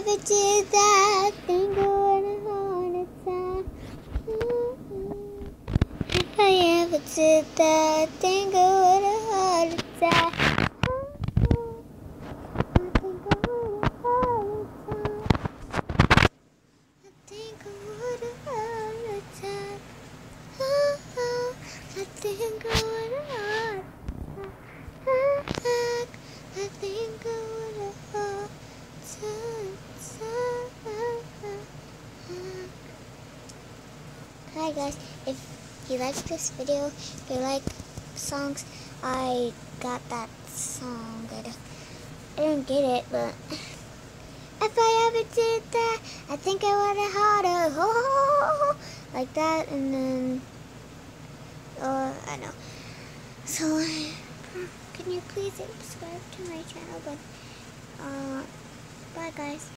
ever did that, think I would have heart attack. If I ever did that, think I would have heart attack. I think I would have heart attack. I think I would have heart attack. I think I would have heart attack. Hi guys, if you like this video, if you like songs, I got that song. I didn't get it, but if I ever did that, I think I would have had a like that, and then I know. So can you please subscribe to my channel? But bye guys.